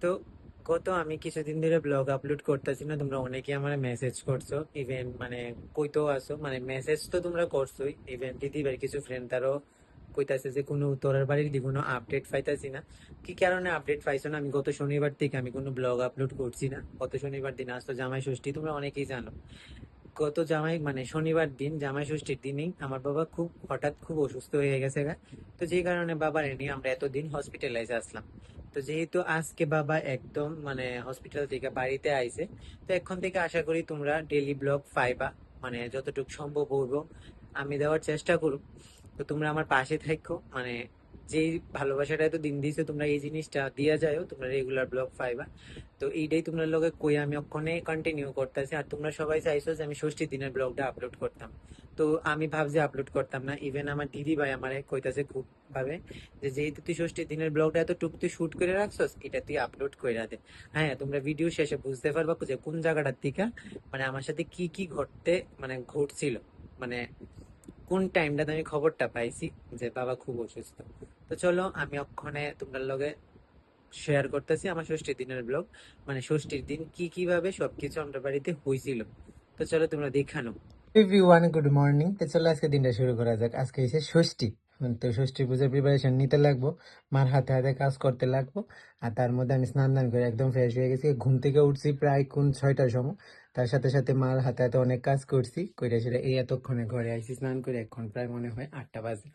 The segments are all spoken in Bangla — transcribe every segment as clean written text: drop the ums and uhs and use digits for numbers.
তো গত আমি কিছুদিন ধরে ব্লগ আপলোড করতেছি না, তোমরা অনেকে আমার মেসেজ করছো। ইভেন মানে কইতেও আসো, মানে মেসেজ তো তোমরা করছোই। ইভেন দিদিবার কিছু ফ্রেন্ড তারও কইতাছে যে কোনো তোরার বাড়ির দি কোনো আপডেট পাইতাছি না। কি কারণে আপডেট পাইছো না? আমি গত শনিবার থেকে আমি কোনো ব্লগ আপলোড করছি না। গত শনিবার দিন আসতো জামাই ষষ্ঠী, তোমরা অনেকেই জানো। গত জামাই মানে শনিবার দিন জামাই ষষ্ঠীর দিনই আমার বাবা খুব হঠাৎ খুব অসুস্থ হয়ে গেছে গা। তো যে কারণে বাবার নিয়ে আমরা এতদিন হসপিটালাইজে আসলাম। তো যেহেতু আজকে বাবা একদম মানে হসপিটাল থেকে বাড়িতে আইছে, তো এখন থেকে আশা করি তোমরা ডেইলি ব্লগ পাইবা। মানে যতটুকু সম্ভব হইব আমি দেওয়ার চেষ্টা করব। তো তোমরা আমার পাশে থাকো, মানে যেই ভালোবাসাটা তো দিন দিছো তোমরা এই জিনিসটা দিয়া যাও, তোমরা রেগুলার ব্লগ পাইবা। তো এইটাই তোমরা লগে কই আমি ওখানে কন্টিনিউ করতেছি। আর তোমরা সবাই চাইছো যে আমি ষষ্ঠীর দিনের ব্লগটা আপলোড করতাম, তো আমি ভাবছি আপলোড করতাম না। ইভেন আমার দিদি ভাই আমার কইতাছে খুব ভাবে যে যেহেতু তুই ষষ্ঠীর দিনের ব্লগটা এতটুকু তুই শুট করে রাখছস, এটা তুই আপলোড করে দে। হ্যাঁ, তোমরা ভিডিও শেষে বুঝতে পারবা যে কোন জায়গাটার থেকে মানে আমার সাথে কি কি ঘটতে মানে ঘটছিল, মানে কোন টাইমটাতে আমি খবরটা পাইছি যে বাবা খুব অসুস্থ। তো চলো আমি অক্ষণে তোমরা লগে শেয়ার করতেছি আমার ষষ্ঠীর দিনের ব্লগ, মানে ষষ্ঠীর দিন কি কিভাবে সবকিছু আমরা বাড়িতে হয়েছিল। তো চলো তোমরা দেখানো। Everyone good morning. তো চলো আজকে দিনটা শুরু করা যাক। আজকে এসে ষষ্ঠী, তো ষষ্ঠী পূজার প্রিপারেশন নিতে লাগবো, মার হাতে হাতে কাজ করতে লাগবো। আর তার মধ্যে আমি স্নান দান করে একদম ফ্রেশ হয়ে গেছি, ঘুম থেকে উঠছি প্রায় কোন 6টার সময়। তার সাথে সাথে মার হাতে হাতে অনেক কাজ করছি, কইরা সেটা এই এতক্ষণে ঘরে আইসি স্নান করে, এখন প্রায় মনে হয় 8টা বাজে।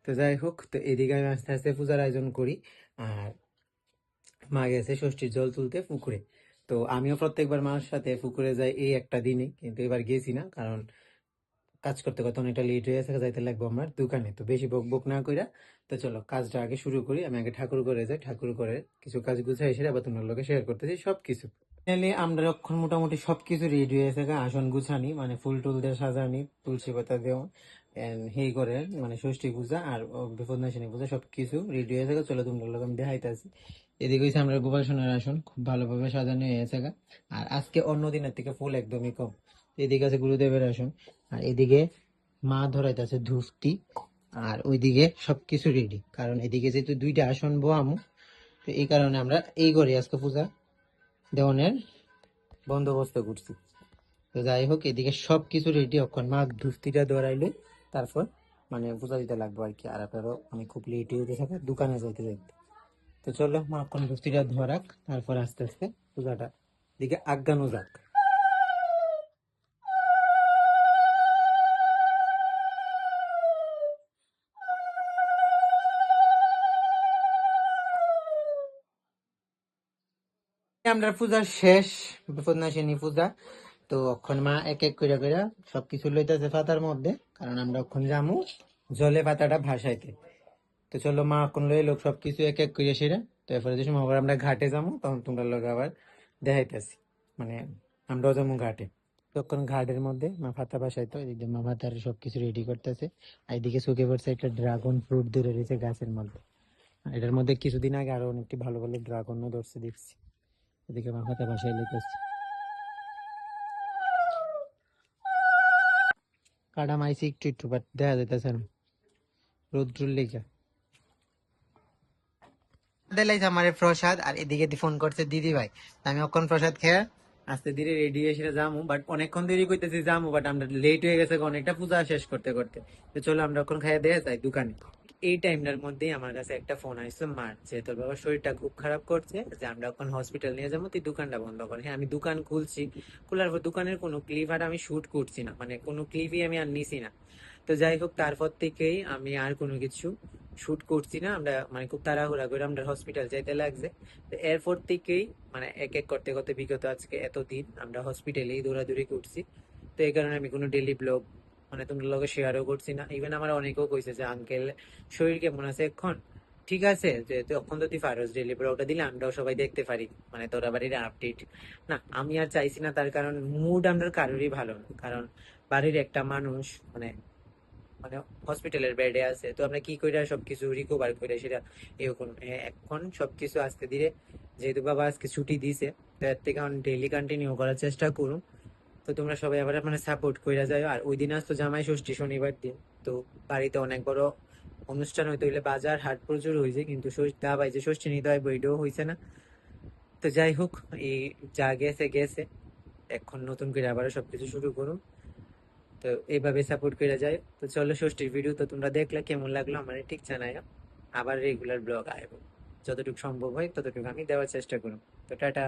তো যাই হোক, তো এদিকে আমি আস্তে আস্তে পূজার আয়োজন করি। আর মা গেছে ষষ্ঠীর জল তুলতে পুকুরে। তো আমিও প্রত্যেকবার মার সাথে পুকুরে যাই এই একটা দিনে, কিন্তু এবার গেছি না, কারণ কাজ করতে করতে অনেকটা লেট হয়ে গেছে, যাইতে লাগবে আমার দোকানে। তো বেশি বক বক না কইরা তো চলো কাজটা আগে শুরু করি। আমি আগে ঠাকুর করে যাই, ঠাকুর করে কিছু কাজ গুছাই এসে আবার তোমার লোকে শেয়ার করতেছি সবকিছু। তাহলে আমরা এখন মোটামুটি সবকিছু রেডি হয়ে গেছে, আসন গুছানি মানে ফুল টুল দিয়ে সাজানি, তুলসী পাতা দেওয়া হেই করে, মানে ষষ্ঠী পূজা আর বিপদনাশিনী পূজা সবকিছু রেডি হয়ে গেছে। চলো তোমার লোক আমি দেখাইতেছি। এদিকে হচ্ছে আমরা গোপাল সোনার আসন খুব ভালোভাবে সাজানো হয়ে গেছে। আর আজকে অন্য দিনের থেকে ফুল একদমই কম। এদিকে আছে গুরুদেবের আসন, আর এদিকে মা ধরাইতেছে ধূপটি। আর ওইদিকে সবকিছু রেডি, কারণ এদিকে যেহেতু দুইটা আসন বোয়ামু, তো এই কারণে আমরা এই ঘরে আজকে পূজা দেওয়ানের বন্দোবস্ত করছি। তো যাই হোক, এদিকে সবকিছু রেডি, অক্ষণ মা ধূপটিটা ধরাইলে তারপর মানে পূজা দিতে লাগবো আর কি। আর আপনারও আমি খুব লেট হয়ে থাকে দোকানে যাইতে যাইতে। তো চলো মা অক্ষণ ধূপটিটা ধরাক, তারপর আস্তে আস্তে পূজাটা দিকে আজ্ঞানো যাক। আমরা পূজা শেষ, বিপদনাশিনী পূজা। তো অক্ষণ মা এক এক করে করে সবকিছু লইতেছে পাতার মধ্যে, কারণ আমরা অক্ষণ যামু জলে পাতাটা ভাসাইতে। তো চলো মা এখন লই লোক সবকিছু এক এক করে সেরে। তো এরপরে যে সময় আবার আমরা ঘাটে যাবো, তখন তোমরা লোক আবার দেখাইতেছি, মানে আমরাও যাবো ঘাটে। তখন ঘাটের মধ্যে মা পাতা ভাসাইতো, এদিকে মা পাতার সবকিছু রেডি করতেছে। আর এদিকে শুকে পড়ছে একটা ড্রাগন ফ্রুট ধরে রয়েছে গাছের মধ্যে। আর এটার মধ্যে কিছুদিন আগে আরো অনেকটি ভালো ভালো ড্রাগনও ধরছে দেখছি। এদিকে মা পাতা ভাসাই লইতেছে। কাটা মাইছি একটু একটু, বাট দেখা যাইতেছে না রোদ্রুর লেগে। দিলাইছে আমারে প্রসাদ, আর এদিকে ফোন করছে দিদি ভাই। আমি অক্ষণ প্রসাদ খেয়ে আস্তে ধীরে রেডি হয়ে সেটা যাবো, বাট অনেকক্ষণ দেরি করতেছি যাবো, বাট আমরা লেট হয়ে গেছে অনেকটা পূজা শেষ করতে করতে। তো চলো আমরা ওখানে খাইয়ে দিয়ে যাই দোকানে। এই টাইমটার মধ্যেই আমার কাছে একটা ফোন আসছে মার, যে তোর বাবার শরীরটা খুব খারাপ করছে, যে আমরা এখন হসপিটাল নিয়ে যাবো, তুই দোকানটা বন্ধ কর। হ্যাঁ, আমি দোকান খুলছি, খোলার পর দোকানের কোনো ক্লিপ আর আমি শুট করছি না, মানে কোনো ক্লিপই আমি আর নিছি না। তো যাই হোক, তারপর থেকেই আমি আর কোনো কিছু শুট করছি না। আমরা মানে খুব তাড়াহুড়া করে আমরা হসপিটাল যাইতে লাগছে। তো এরপর থেকেই মানে এক এক করতে করতে বিগত আজকে এতদিন আমরা হসপিটালেই দৌড়াদৌড়ি করছি। তো এই কারণে আমি কোনো ডেলি ব্লগ মানে তোমার লগে শেয়ারও করছি না। ইভেন আমার অনেকেও কইছে যে আঙ্কেল শরীর কেমন আছে এখন, ঠিক আছে যে তখন তো তুই ফারস ডেলি ব্লগটা দিলে আমরাও সবাই দেখতে পারি, মানে তোরা বাড়ির আপডেট। না, আমি আর চাইছি না, তার কারণ মুড আমরা কারোরই ভালো না, কারণ বাড়ির একটা মানুষ মানে মানে হসপিটালের বেডে আছে, তো আমরা কি করে সবকিছু রিকভার করে সেটা এরকম এখন সবকিছু আস্তে ধীরে, যেহেতু বাবা আজকে ছুটি দিছে, তো এর থেকে ডেইলি কন্টিনিউ করার চেষ্টা করুন। তো তোমরা সবাই আবার মানে সাপোর্ট কইরা যাও। আর ওই দিন আসতো জামাই ষষ্ঠী শনিবার দিন, তো বাড়িতে অনেক বড় অনুষ্ঠান হইতে হইলে বাজার হাট প্রচুর হয়েছে, কিন্তু দা ভাই যে ষষ্ঠী নিতে হয় বইটাও হয়েছে না। তো যাই হোক, এই যা গেছে গেছে, এখন নতুন করে আবারও সবকিছু শুরু করুন। তো এইভাবে সাপোর্ট করে যায়। তো চলো, ষষ্ঠীর ভিডিও তো তোমরা দেখলে, কেমন লাগলো আমার ঠিক জানাই। আবার রেগুলার ব্লগ আইব, যতটুকু সম্ভব হয় ততটুকু আমি দেওয়ার চেষ্টা করুন। তো টাটা।